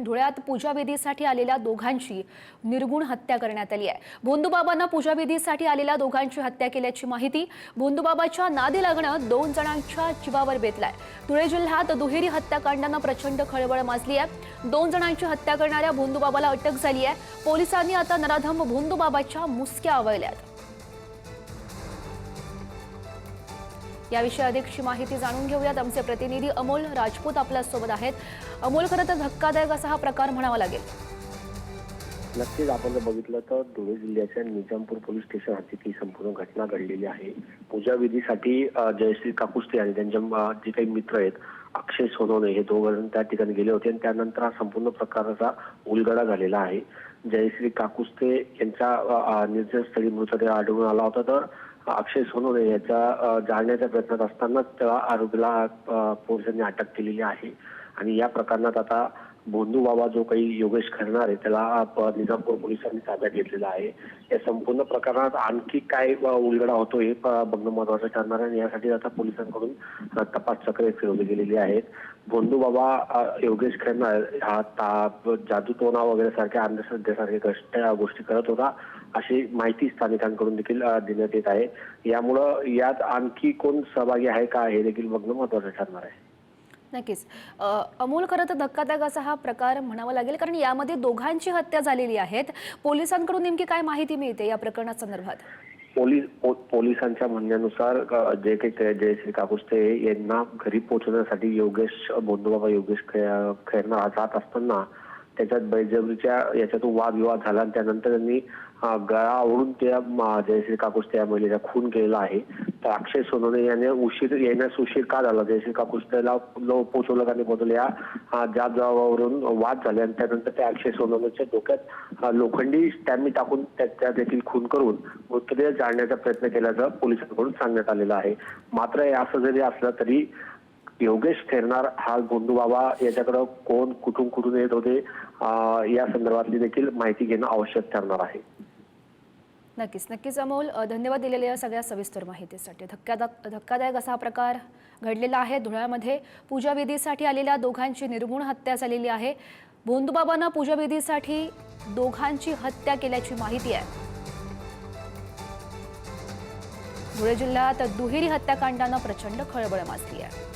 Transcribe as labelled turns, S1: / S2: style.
S1: धुळ्यात पूजाविधीसाठी आलेल्या दोघांची निर्गुण हत्या करण्यात आली आहे। भोंदूबाबांना पूजाविधीसाठी आलेल्या दोघांची हत्या केल्याची माहिती। भोंदूबाबाच्या नादी लागणं 2 जणांच्या जीवावर बेतलाय। धुळे जिल्ह्यात दुहेरी हत्याकांडानं प्रचंड खळबळ माजली आहे। 2 जणांची हत्या करणाऱ्या भोंदूबाबाला अटक झाली आहे। पोलिसांनी आता नराधम भोंदूबाबाच्या मुसक्या आवळल्यात। याविषयी अधिकची माहिती जाणून घेऊयात। आमचे प्रतिनिधी अमोल राजपूत आपल्या सोबत आहेत। अमोल, खरं तर धक्कादायक असा हा प्रकार म्हणावा लागेल।
S2: नक्कीच आपण जर बघितलं तर धुळे जिल्ह्याच्या निजामपूर पोलीस स्टेशन हद्दीत ही संपूर्ण घटना घडलेली आहे। पूजाविधीसाठी जयश्री काकुस्ते आणि त्यांच्या जे काही मित्र आहेत अक्षय सोनवणे हे दोघं त्या ठिकाणी गेले होते आणि त्यानंतर हा संपूर्ण प्रकाराचा उलगडा झालेला आहे। जयश्री काकुस्ते यांच्या निर्जनस्थळी मृतदेह आढळून आला होता, तर अक्षय सोनवणे याच्या जाळण्याच्या प्रयत्नात असतानाच त्या आरोपीला पोलिसांनी अटक केलेली आहे। आणि या प्रकरणात आता भोंदूबाबा जो काही योगेश खैरनार आहे त्याला निजामपूर पोलिसांनी ताब्यात घेतलेला आहे। या संपूर्ण प्रकरणात आणखी काय उलगडा होतो हे बघणं महत्त्वाचं ठरणार आहे आणि यासाठी आता पोलिसांकडून तपास चक्रे फिरवली गेलेली आहेत। भोंदूबाबा योगेश खैरनार हा जादूटोणा वगैरे सारख्या अंधश्रद्धेसारख्या गोष्टी करत होता अशी माहिती स्थानिकांकडून देखील देण्यात येत आहे। यामुळं यात आणखी कोण सहभागी आहे का हे देखील बघणं महत्त्वाचं ठरणार आहे।
S1: नक्कीच अमोल, खरं तर धक्कादायक असा हा प्रकार म्हणावा लागेल, कारण यामध्ये दोघांची हत्या झालेली आहे। पोलिसांकडून नेमकी काय माहिती मिळते या प्रकरणासंदर्भात?
S2: पोलिसांच्या म्हणण्यानुसार जे काही जयश्री काकुस्ते यांना घरी पोहोचवण्यासाठी भोंदूबाबा योगेश खैरनार जात असताना त्याच्यात बळजबरीच्या याच्यातून वादविवाद झाला आणि त्यानंतर त्यांनी गळा आवळून त्या जयश्री काकुस्ते या महिलेचा खून केलेला आहे। तर अक्षय सोनवणे याने येण्यास उशीर का झाला, जयश्री काकुस्तेला पोहोचवलं का नाही पोहोचवलं या जाबावरून वाद झाले आणि त्यानंतर त्या अक्षय सोनवणेच्या डोक्यात लोखंडी स्टॅम्पी टाकून त्याचा देखील खून करून मृतदेह जाळण्याचा प्रयत्न केल्याचं पोलिसांकडून सांगण्यात आलेलं आहे। मात्र असं जरी असलं तरी योगेश खैरनार हा भोंदूबाबा याच्याकडे कोण कुठून येत होते या संदर्भातली देखील माहिती घेणं आवश्यक ठरणार आहे।
S1: नक्कीच अमोल, धन्यवाद दिलेल्या सगळ्या सविस्तर माहितीसाठी। धक्कादायक असा प्रकार घडलेला आहे। धुळ्यामध्ये पूजाविधीसाठी आलेल्या दोघांची निर्गुण हत्या झालेली आहे। भोंदूबाबांना पूजाविधीसाठी दोघांची हत्या केल्याची माहिती आहे। धुळे जिल्ह्यात दुहेरी हत्याकांडानं प्रचंड खळबळ माजली आहे।